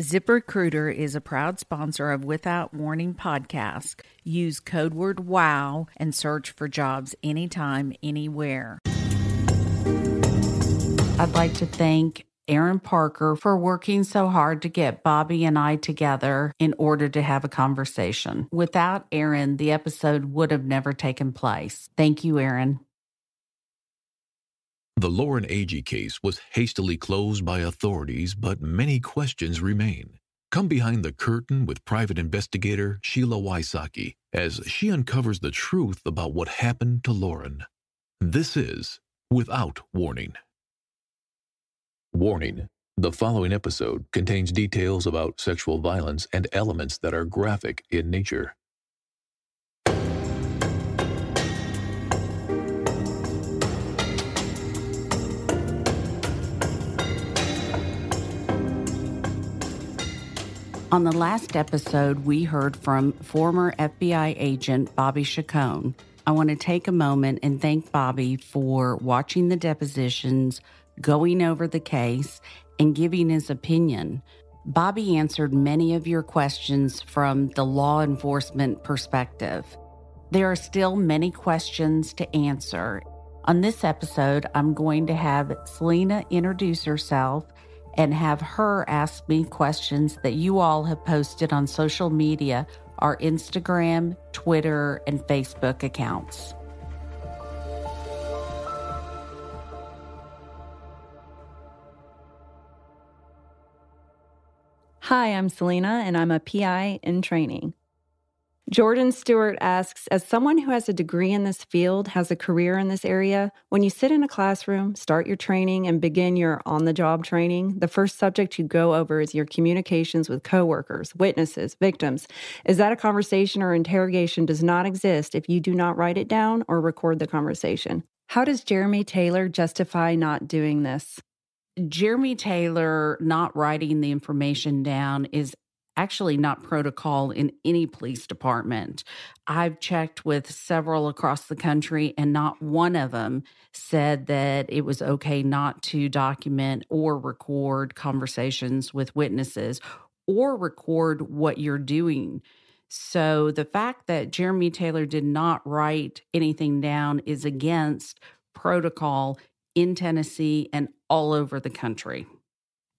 ZipRecruiter is a proud sponsor of Without Warning podcast. Use code word WOW and search for jobs anytime, anywhere. I'd like to thank Aaron Parker for working so hard to get Bobby and I together in order to have a conversation. Without Aaron, the episode would have never taken place. Thank you, Aaron. The Lauren Agee case was hastily closed by authorities, but many questions remain. Come behind the curtain with private investigator Sheila Wysocki as she uncovers the truth about what happened to Lauren. This is Without Warning. Warning: the following episode contains details about sexual violence and elements that are graphic in nature. On the last episode, we heard from former FBI agent Bobby Chacon. I want to take a moment and thank Bobby for watching the depositions, going over the case, and giving his opinion. Bobby answered many of your questions from the law enforcement perspective. There are still many questions to answer. On this episode, I'm going to have Selena introduce herself and have her ask me questions that you all have posted on social media, our Instagram, Twitter, and Facebook accounts. Hi, I'm Selena, and I'm a PI in training. Jordan Stewart asks, as someone who has a degree in this field, has a career in this area, when you sit in a classroom, start your training, and begin your on-the-job training, the first subject you go over is your communications with coworkers, witnesses, victims. Is that a conversation or interrogation does not exist if you do not write it down or record the conversation? How does Jeremy Taylor justify not doing this? Jeremy Taylor not writing the information down is actually not protocol in any police department. I've checked with several across the country, and not one of them said that it was okay not to document or record conversations with witnesses or record what you're doing. So the fact that Jeremy Taylor did not write anything down is against protocol in Tennessee and all over the country.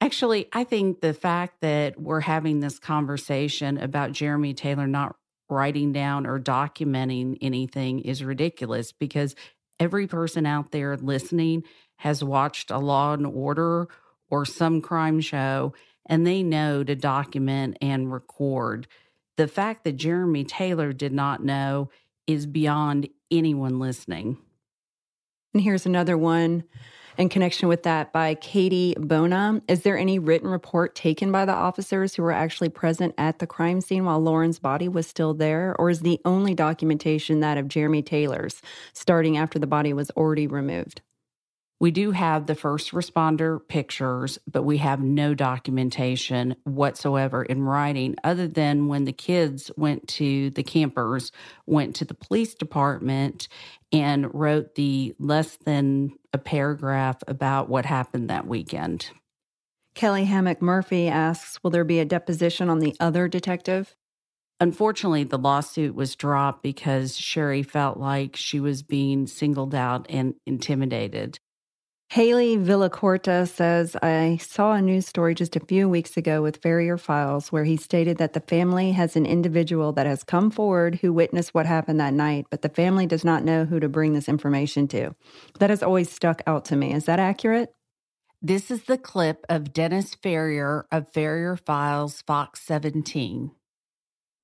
Actually, I think the fact that we're having this conversation about Jeremy Taylor not writing down or documenting anything is ridiculous, because every person out there listening has watched a Law and Order or some crime show, and they know to document and record. The fact that Jeremy Taylor did not know is beyond anyone listening. And here's another one in connection with that by Katie Bona. Is there any written report taken by the officers who were actually present at the crime scene while Lauren's body was still there? Or is the only documentation that of Jeremy Taylor's, starting after the body was already removed? We do have the first responder pictures, but we have no documentation whatsoever in writing, other than when the campers went to the police department and wrote the less than a paragraph about what happened that weekend. Kelly Hammock Murphy asks, will there be a deposition on the other detective? Unfortunately, the lawsuit was dropped because Sherry felt like she was being singled out and intimidated. Haley Villacorta says, I saw a news story just a few weeks ago with Farrier Files where he stated that the family has an individual that has come forward who witnessed what happened that night, but the family does not know who to bring this information to. That has always stuck out to me. Is that accurate? This is the clip of Dennis Farrier of Farrier Files, Fox 17.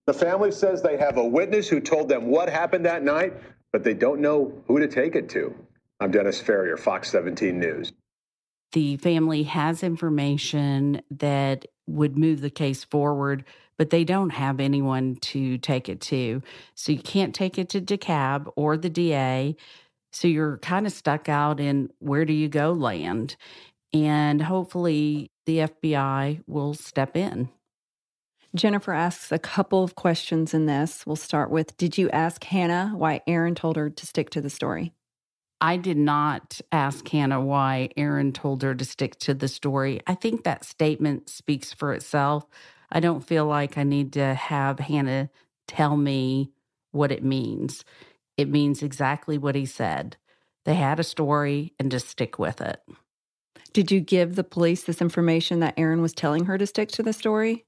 The family says they have a witness who told them what happened that night, but they don't know who to take it to. I'm Dennis Farrier, Fox 17 News. The family has information that would move the case forward, but they don't have anyone to take it to. So you can't take it to Dekalb or the DA. So you're kind of stuck out in where do you go land. And hopefully the FBI will step in. Jennifer asks a couple of questions in this. We'll start with, did you ask Hannah why Aaron told her to stick to the story? I did not ask Hannah why Aaron told her to stick to the story. I think that statement speaks for itself. I don't feel like I need to have Hannah tell me what it means. It means exactly what he said. They had a story and just stick with it. Did you give the police this information that Aaron was telling her to stick to the story?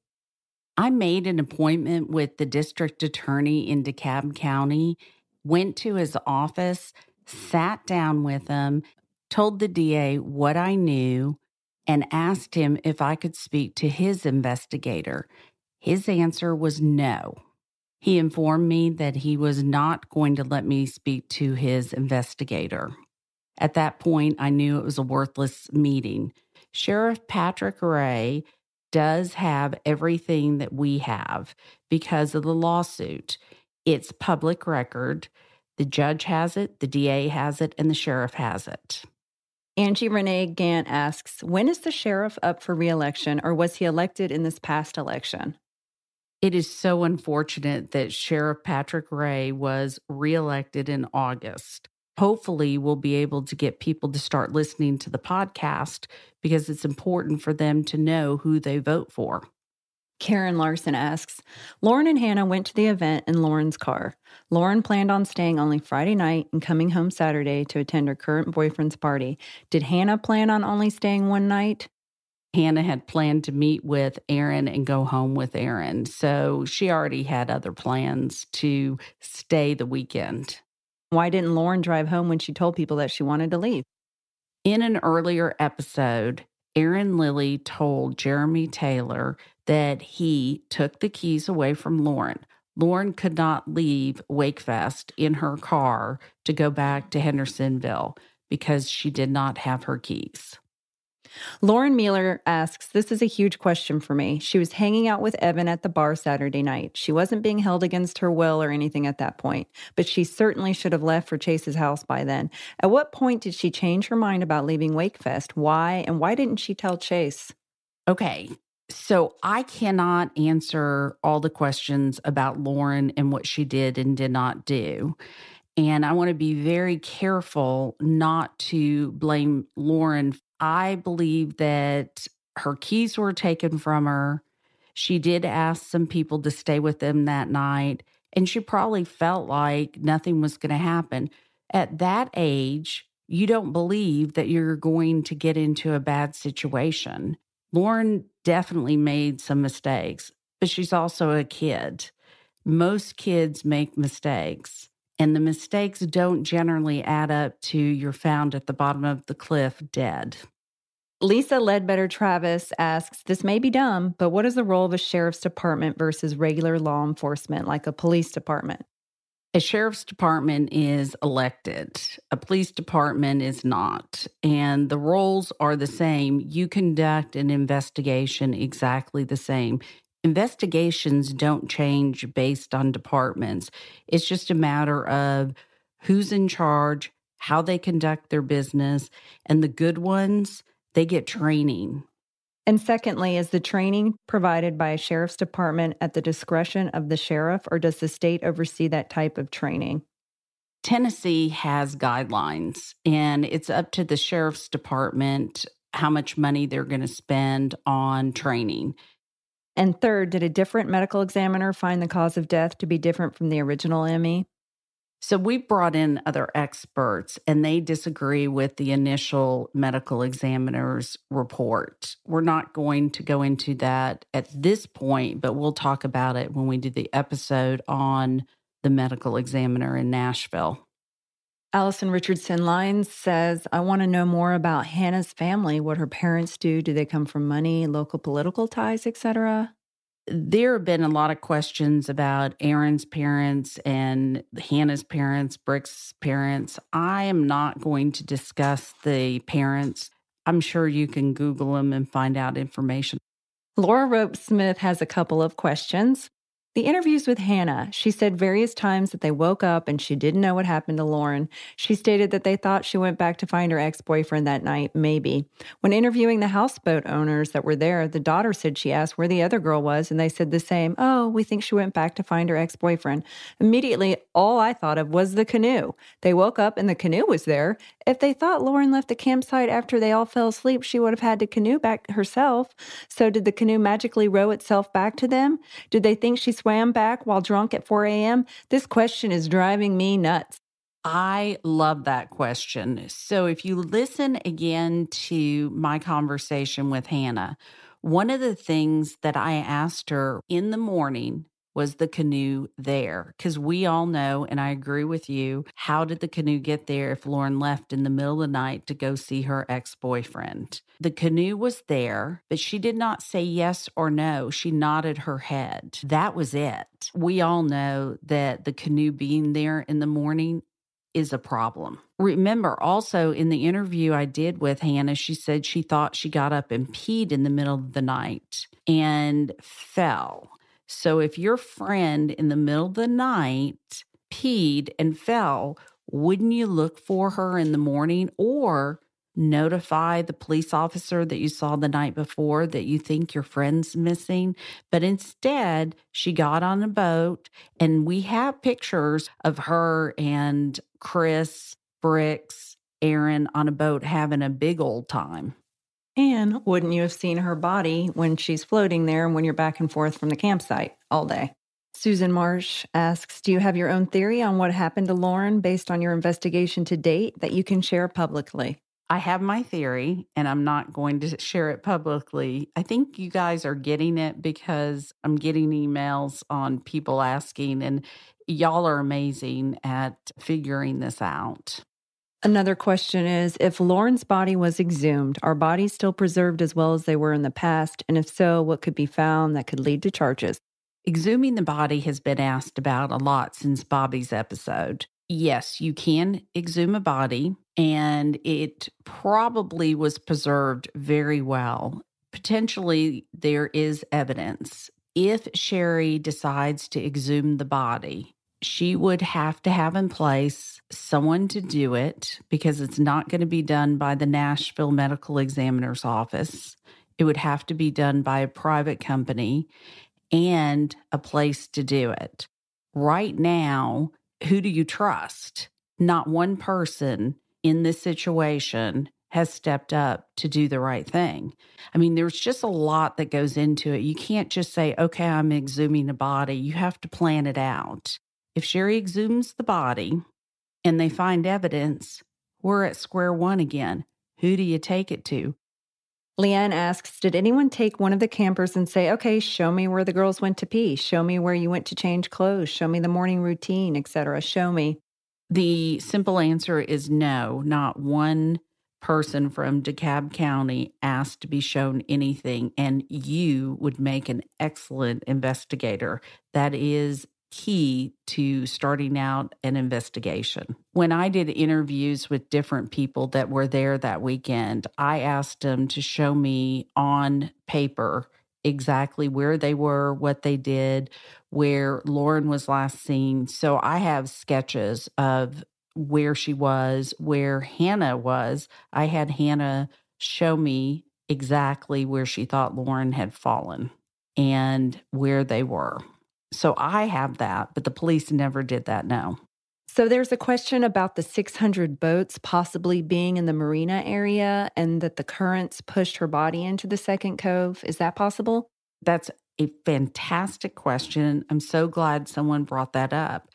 I made an appointment with the district attorney in Dekalb County, went to his office, sat down with him, told the DA what I knew, and asked him if I could speak to his investigator. His answer was no. He informed me that he was not going to let me speak to his investigator. At that point, I knew it was a worthless meeting. Sheriff Patrick Ray does have everything that we have because of the lawsuit. It's public record. The judge has it, the DA has it, and the sheriff has it. Angie Renee Gant asks, when is the sheriff up for re-election, or was he elected in this past election? It is so unfortunate that Sheriff Patrick Ray was reelected in August. Hopefully, we'll be able to get people to start listening to the podcast because it's important for them to know who they vote for. Karen Larson asks, Lauren and Hannah went to the event in Lauren's car. Lauren planned on staying only Friday night and coming home Saturday to attend her current boyfriend's party. Did Hannah plan on only staying one night? Hannah had planned to meet with Aaron and go home with Aaron, so she already had other plans to stay the weekend. Why didn't Lauren drive home when she told people that she wanted to leave? In an earlier episode, Aaron Lilly told Jeremy Taylor that he took the keys away from Lauren. Lauren could not leave Wakefest in her car to go back to Hendersonville because she did not have her keys. Lauren Mueller asks, this is a huge question for me. She was hanging out with Evan at the bar Saturday night. She wasn't being held against her will or anything at that point, but she certainly should have left for Chase's house by then. At what point did she change her mind about leaving Wakefest? Why? And why didn't she tell Chase? Okay, so I cannot answer all the questions about Lauren and what she did and did not do. And I want to be very careful not to blame Lauren. I believe that her keys were taken from her. She did ask some people to stay with them that night, and she probably felt like nothing was going to happen. At that age, you don't believe that you're going to get into a bad situation. Lauren definitely made some mistakes, but she's also a kid. Most kids make mistakes. And the mistakes don't generally add up to you're found at the bottom of the cliff dead. Lisa Ledbetter Travis asks, this may be dumb, but what is the role of a sheriff's department versus regular law enforcement, like a police department? A sheriff's department is elected. A police department is not. And the roles are the same. You conduct an investigation exactly the same. Investigations don't change based on departments. It's just a matter of who's in charge, how they conduct their business, and the good ones, they get training. And secondly, is the training provided by a sheriff's department at the discretion of the sheriff, or does the state oversee that type of training? Tennessee has guidelines, and it's up to the sheriff's department how much money they're going to spend on training. And third, did a different medical examiner find the cause of death to be different from the original ME? So we brought in other experts, and they disagree with the initial medical examiner's report. We're not going to go into that at this point, but we'll talk about it when we do the episode on the medical examiner in Nashville. Allison Richardson Lyons says, I want to know more about Hannah's family, what her parents do. Do they come from money, local political ties, etc.? There have been a lot of questions about Aaron's parents and Hannah's parents, Brick's parents. I am not going to discuss the parents. I'm sure you can Google them and find out information. Laura Rope Smith has a couple of questions. The interviews with Hannah, she said various times that they woke up and she didn't know what happened to Lauren. She stated that they thought she went back to find her ex-boyfriend that night, maybe. When interviewing the houseboat owners that were there, the daughter said she asked where the other girl was, and they said the same, "Oh, we think she went back to find her ex-boyfriend." Immediately, all I thought of was the canoe. They woke up and the canoe was there. If they thought Lauren left the campsite after they all fell asleep, she would have had to canoe back herself. So did the canoe magically row itself back to them? Did they think she swam back while drunk at 4 a.m.? This question is driving me nuts. I love that question. So if you listen again to my conversation with Hannah, one of the things that I asked her in the morning was the canoe there? Because we all know, and I agree with you, how did the canoe get there if Lauren left in the middle of the night to go see her ex-boyfriend? The canoe was there, but she did not say yes or no. She nodded her head. That was it. We all know that the canoe being there in the morning is a problem. Remember, also in the interview I did with Hannah, she said she thought she got up and peed in the middle of the night and fell. So if your friend in the middle of the night peed and fell, wouldn't you look for her in the morning or notify the police officer that you saw the night before that you think your friend's missing? But instead, she got on a boat, and we have pictures of her and Chris, Bricks, Aaron on a boat having a big old time. And wouldn't you have seen her body when she's floating there and when you're back and forth from the campsite all day? Susan Marsh asks, do you have your own theory on what happened to Lauren based on your investigation to date that you can share publicly? I have my theory, and I'm not going to share it publicly. I think you guys are getting it because I'm getting emails on people asking, and y'all are amazing at figuring this out. Another question is, if Lauren's body was exhumed, are bodies still preserved as well as they were in the past? And if so, what could be found that could lead to charges? Exhuming the body has been asked about a lot since Bobby's episode. Yes, you can exhume a body, and it probably was preserved very well. Potentially, there is evidence. If Sherry decides to exhume the body, she would have to have in place someone to do it because it's not going to be done by the Nashville Medical Examiner's Office. It would have to be done by a private company and a place to do it. Right now, who do you trust? Not one person in this situation has stepped up to do the right thing. I mean, there's just a lot that goes into it. You can't just say, okay, I'm exhuming a body. You have to plan it out. If Sherry exhumes the body and they find evidence, we're at square one again. Who do you take it to? Leanne asks, did anyone take one of the campers and say, okay, show me where the girls went to pee, show me where you went to change clothes, show me the morning routine, etc. Show me. The simple answer is no. Not one person from Dekalb County asked to be shown anything, and you would make an excellent investigator. That is key to starting out an investigation. When I did interviews with different people that were there that weekend, I asked them to show me on paper exactly where they were, what they did, where Lauren was last seen. So I have sketches of where she was, where Hannah was. I had Hannah show me exactly where she thought Lauren had fallen and where they were. So I have that, but the police never did that, no. So there's a question about the 600 boats possibly being in the marina area and that the currents pushed her body into the second cove. Is that possible? That's a fantastic question. I'm so glad someone brought that up.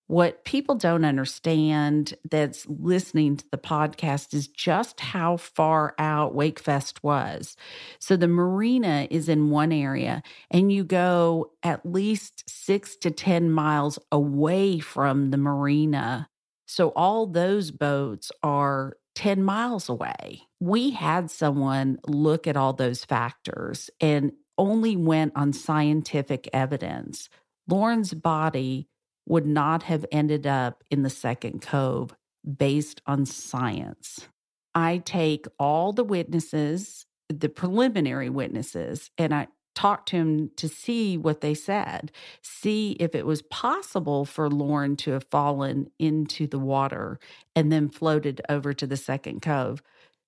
What people don't understand that's listening to the podcast is just how far out Wakefest was. So the marina is in one area, and you go at least 6 to 10 miles away from the marina. So all those boats are 10 miles away. We had someone look at all those factors and only went on scientific evidence. Lauren's body would not have ended up in the second cove based on science. I take all the witnesses, the preliminary witnesses, and I talk to him to see what they said, see if it was possible for Lauren to have fallen into the water and then floated over to the second cove.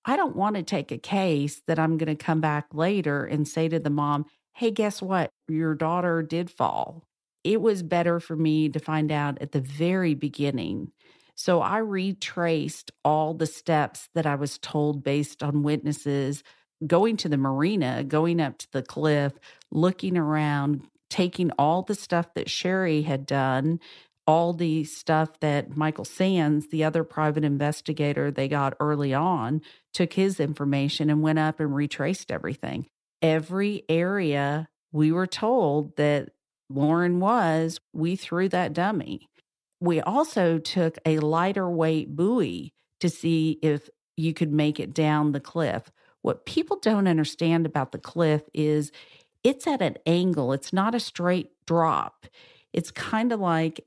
I don't want to take a case that I'm going to come back later and say to the mom, hey, guess what? Your daughter did fall. It was better for me to find out at the very beginning. So I retraced all the steps that I was told based on witnesses, going to the marina, going up to the cliff, looking around, taking all the stuff that Sherry had done, all the stuff that Michael Sands, the other private investigator they got early on, took his information and went up and retraced everything. Every area we were told that Lauren was, we threw that dummy. We also took a lighter weight buoy to see if you could make it down the cliff. What people don't understand about the cliff is it's at an angle. It's not a straight drop. It's kind of like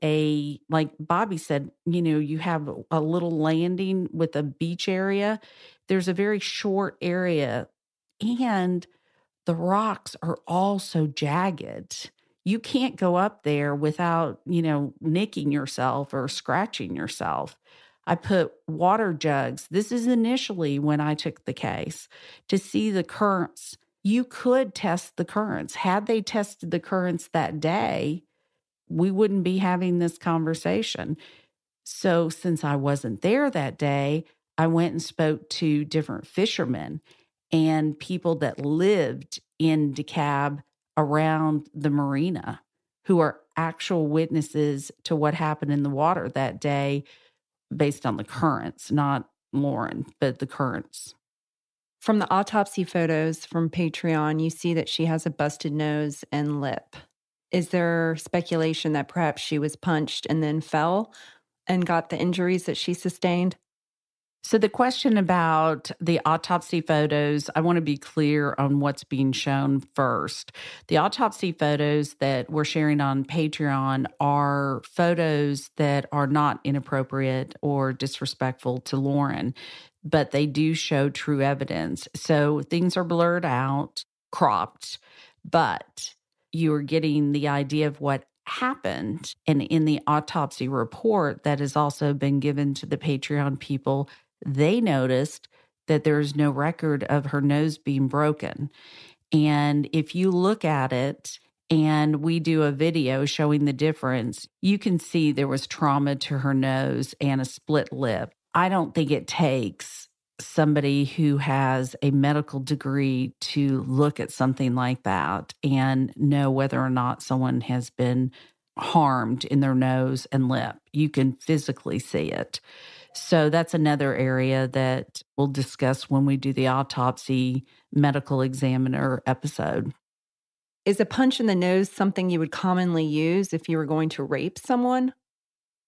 like Bobby said, you have a little landing with a beach area. There's a very short area, and the rocks are all so jagged. You can't go up there without, nicking yourself or scratching yourself. I put water jugs. This is initially when I took the case to see the currents. You could test the currents. Had they tested the currents that day, we wouldn't be having this conversation. So since I wasn't there that day, I went and spoke to different fishermen and people that lived in Dekalb around the marina who are actual witnesses to what happened in the water that day based on the currents, not Lauren, but the currents. From the autopsy photos from Patreon, you see that she has a busted nose and lip. Is there speculation that perhaps she was punched and then fell and got the injuries that she sustained? So the question about the autopsy photos, I want to be clear on what's being shown first. The autopsy photos that we're sharing on Patreon are photos that are not inappropriate or disrespectful to Lauren, but they do show true evidence. So things are blurred out, cropped, but you're getting the idea of what happened. And in the autopsy report that has also been given to the Patreon people, they noticed that there's no record of her nose being broken. And if you look at it and we do a video showing the difference, you can see there was trauma to her nose and a split lip. I don't think it takes somebody who has a medical degree to look at something like that and know whether or not someone has been harmed in their nose and lip. You can physically see it. So that's another area that we'll discuss when we do the autopsy medical examiner episode. Is a punch in the nose something you would commonly use if you were going to rape someone?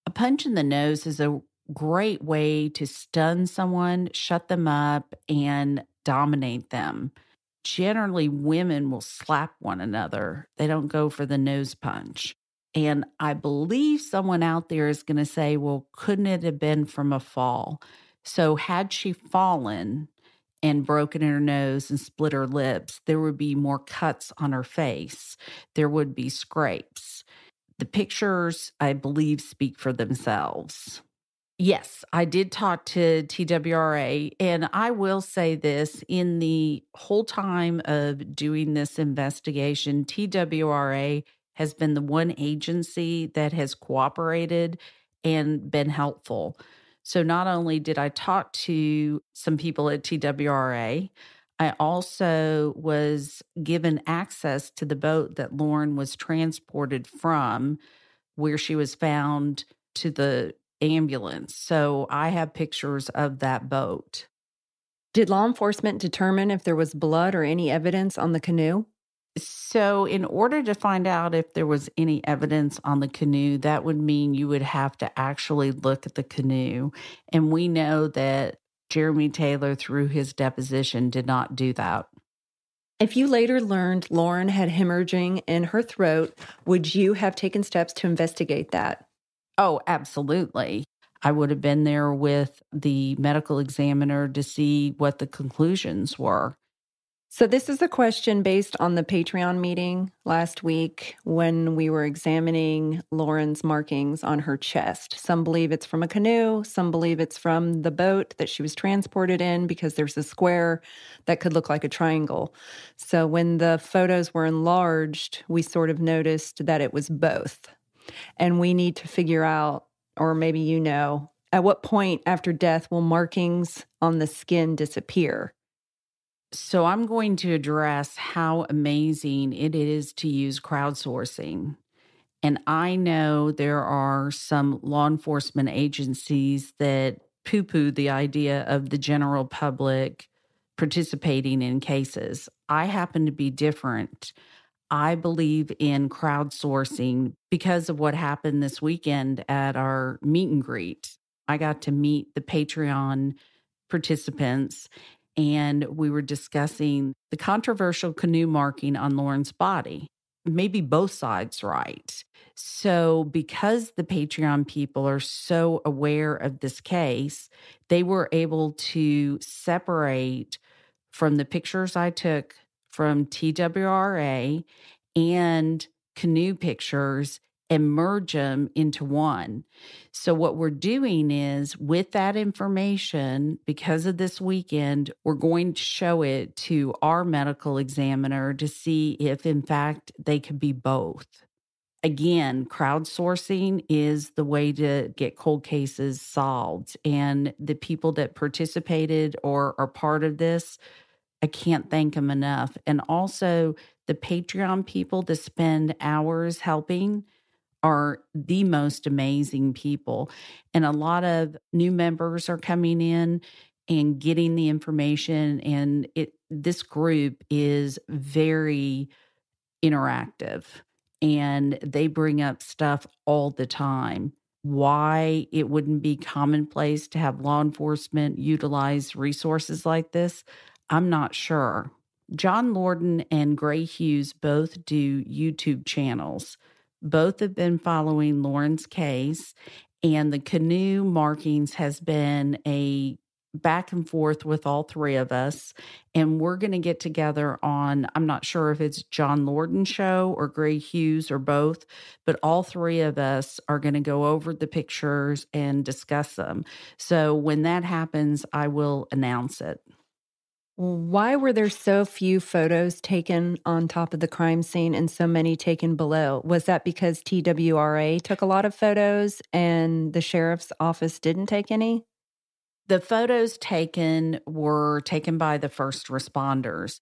A punch in the nose is a great way to stun someone, shut them up, and dominate them. Generally, women will slap one another. They don't go for the nose punch. And I believe someone out there is going to say, well, couldn't it have been from a fall? So had she fallen and broken her nose and split her lips, there would be more cuts on her face. There would be scrapes. The pictures, I believe, speak for themselves. Yes, I did talk to TWRA, and I will say this, in the whole time of doing this investigation, TWRA has been the one agency that has cooperated and been helpful. So not only did I talk to some people at TWRA, I also was given access to the boat that Lauren was transported from, where she was found, to the ambulance. So I have pictures of that boat. Did law enforcement determine if there was blood or any evidence on the canoe? So in order to find out if there was any evidence on the canoe, that would mean you would have to actually look at the canoe. And we know that Jeremy Taylor, through his deposition, did not do that. If you later learned Lauren had hemorrhaging in her throat, would you have taken steps to investigate that? Oh, absolutely. I would have been there with the medical examiner to see what the conclusions were. So this is a question based on the Patreon meeting last week when we were examining Lauren's markings on her chest. Some believe it's from a canoe. Some believe it's from the boat that she was transported in because there's a square that could look like a triangle. So when the photos were enlarged, we sort of noticed that it was both. And we need to figure out, or maybe you know, at what point after death will markings on the skin disappear? So I'm going to address how amazing it is to use crowdsourcing. And I know there are some law enforcement agencies that poo poo the idea of the general public participating in cases. I happen to be different. I believe in crowdsourcing because of what happened this weekend at our meet and greet. I got to meet the Patreon participants, and we were discussing the controversial canoe marking on Lauren's body. Maybe both sides right. So, because the Patreon people are so aware of this case, they were able to separate from the pictures I took from TWRA and canoe pictures and merge them into one. So, what we're doing is with that information, because of this weekend, we're going to show it to our medical examiner to see if, in fact, they could be both. Again, crowdsourcing is the way to get cold cases solved. And the people that participated or are part of this, I can't thank them enough. And also, the Patreon people that spend hours helping are the most amazing people. And a lot of new members are coming in and getting the information. And this group is very interactive and they bring up stuff all the time. Why it wouldn't be commonplace to have law enforcement utilize resources like this, I'm not sure. John Lorden and Gray Hughes both do YouTube channels. Both have been following Lauren's case, and the canoe markings has been a back and forth with all three of us. And we're going to get together on, I'm not sure if it's John Lorden's show or Gray Hughes or both, but all three of us are going to go over the pictures and discuss them. So when that happens, I will announce it. Why were there so few photos taken on top of the crime scene and so many taken below? Was that because TWRA took a lot of photos and the sheriff's office didn't take any? The photos taken were taken by the first responders.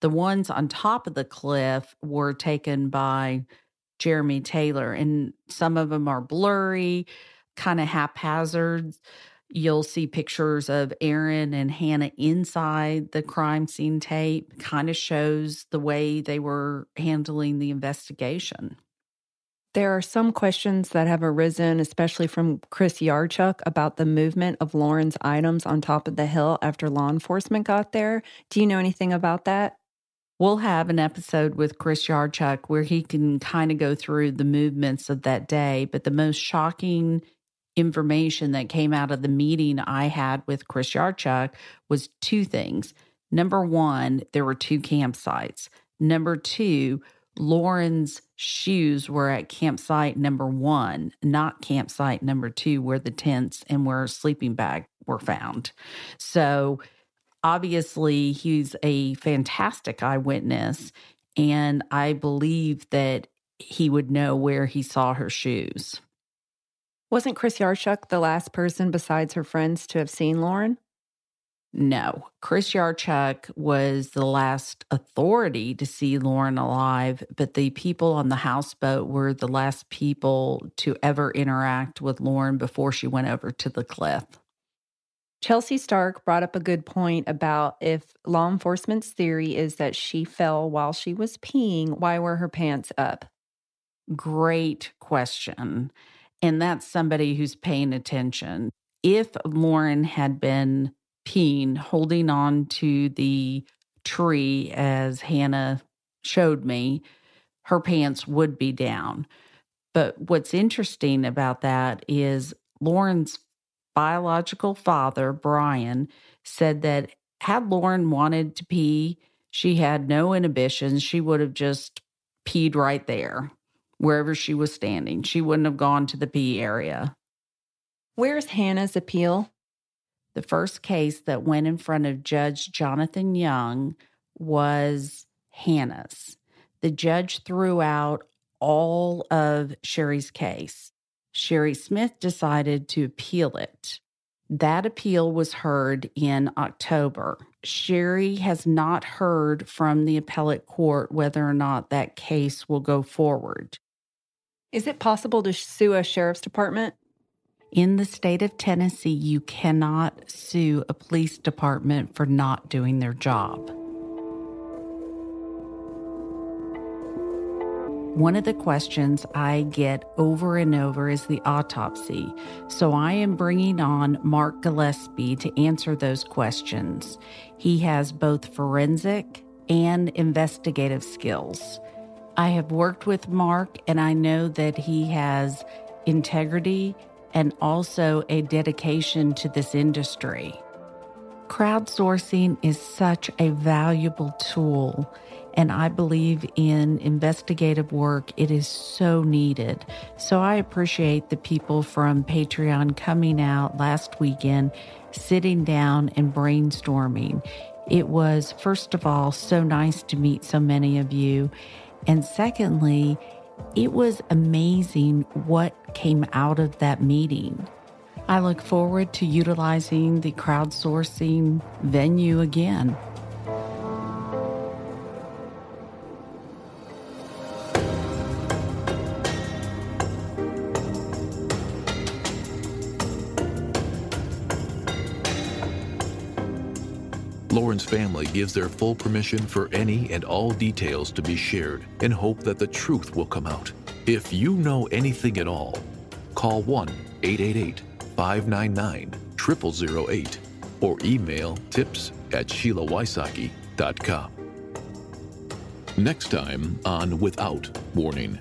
The ones on top of the cliff were taken by Jeremy Taylor, and some of them are blurry, kind of haphazard. You'll see pictures of Aaron and Hannah inside the crime scene tape, kind of shows the way they were handling the investigation. There are some questions that have arisen, especially from Chris Yarchuk, about the movement of Lauren's items on top of the hill after law enforcement got there. Do you know anything about that? We'll have an episode with Chris Yarchuk where he can kind of go through the movements of that day. But the most shocking information that came out of the meeting I had with Chris Yarchuk was two things. Number one, there were two campsites. Number two, Lauren's shoes were at campsite number one, not campsite number two, where the tents and where a sleeping bag were found. So obviously, he's a fantastic eyewitness, and I believe that he would know where he saw her shoes. Wasn't Chris Yarchuk the last person besides her friends to have seen Lauren? No, Chris Yarchuk was the last authority to see Lauren alive, but the people on the houseboat were the last people to ever interact with Lauren before she went over to the cliff. Chelsea Stark brought up a good point about if law enforcement's theory is that she fell while she was peeing, why were her pants up? Great question. And that's somebody who's paying attention. If Lauren had been peeing, holding on to the tree as Hannah showed me, her pants would be down. But what's interesting about that is Lauren's biological father, Brian, said that had Lauren wanted to pee, She had no inhibitions. She would have just peed right there, wherever she was standing. She wouldn't have gone to the pee area. Where's Hannah's appeal? The first case that went in front of Judge Jonathan Young was Hannah's. The judge threw out all of Sherry's case. Sherry Smith decided to appeal it. That appeal was heard in October. Sherry has not heard from the appellate court whether or not that case will go forward. Is it possible to sue a sheriff's department? In the state of Tennessee, you cannot sue a police department for not doing their job. One of the questions I get over and over is the autopsy, so I am bringing on Mark Gillespie to answer those questions. He has both forensic and investigative skills. I have worked with Mark, and I know that he has integrity and also a dedication to this industry. Crowdsourcing is such a valuable tool, and I believe in investigative work. It is so needed. So I appreciate the people from Patreon coming out last weekend, sitting down and brainstorming. It was, first of all, so nice to meet so many of you. And secondly, it was amazing what came out of that meeting. I look forward to utilizing the crowdsourcing venue again. Lauren's family gives their full permission for any and all details to be shared in hope that the truth will come out. If you know anything at all, call 1-888-599-0008 or email tips@SheilaWysocki.com. Next time on Without Warning.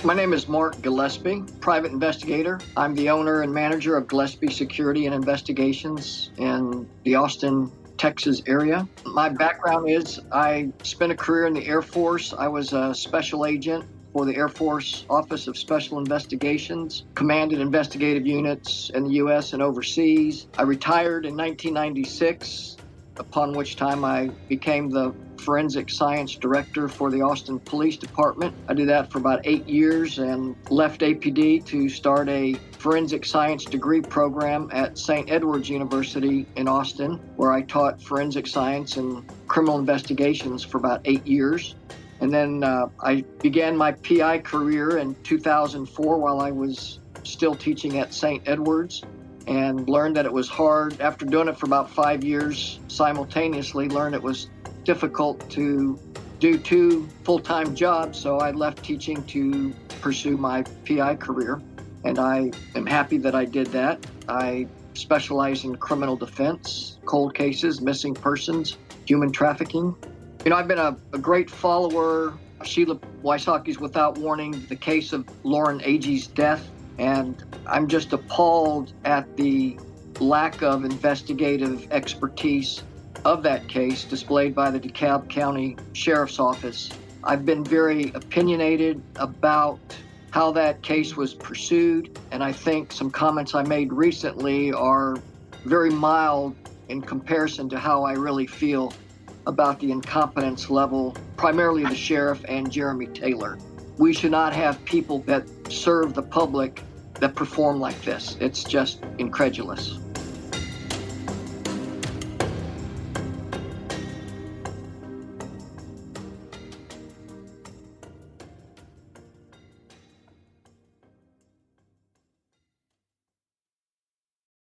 My name is Mark Gillespie, private investigator. I'm the owner and manager of Gillespie Security and Investigations in the Austin, Texas area. My background is I spent a career in the Air Force. I was a special agent for the Air Force Office of Special Investigations, commanded investigative units in the U.S. and overseas. I retired in 1996, upon which time I became the forensic science director for the Austin Police Department. I did that for about 8 years and left APD to start a forensic science degree program at St. Edward's University in Austin, where I taught forensic science and criminal investigations for about 8 years. And then I began my PI career in 2004 while I was still teaching at St. Edward's, and learned that it was hard. After doing it for about 5 years simultaneously, learned it was difficult to do 2 full-time jobs, so I left teaching to pursue my PI career, and I am happy that I did that. I specialize in criminal defense, cold cases, missing persons, human trafficking. You know, I've been a great follower of Sheila Wysocki's Without Warning, the case of Lauren Agee's death, and I'm just appalled at the lack of investigative expertise of that case displayed by the Dekalb County Sheriff's Office. I've been very opinionated about how that case was pursued, and I think some comments I made recently are very mild in comparison to how I really feel about the incompetence level, primarily the sheriff and Jeremy Taylor. We should not have people that serve the public that perform like this. It's just incredulous.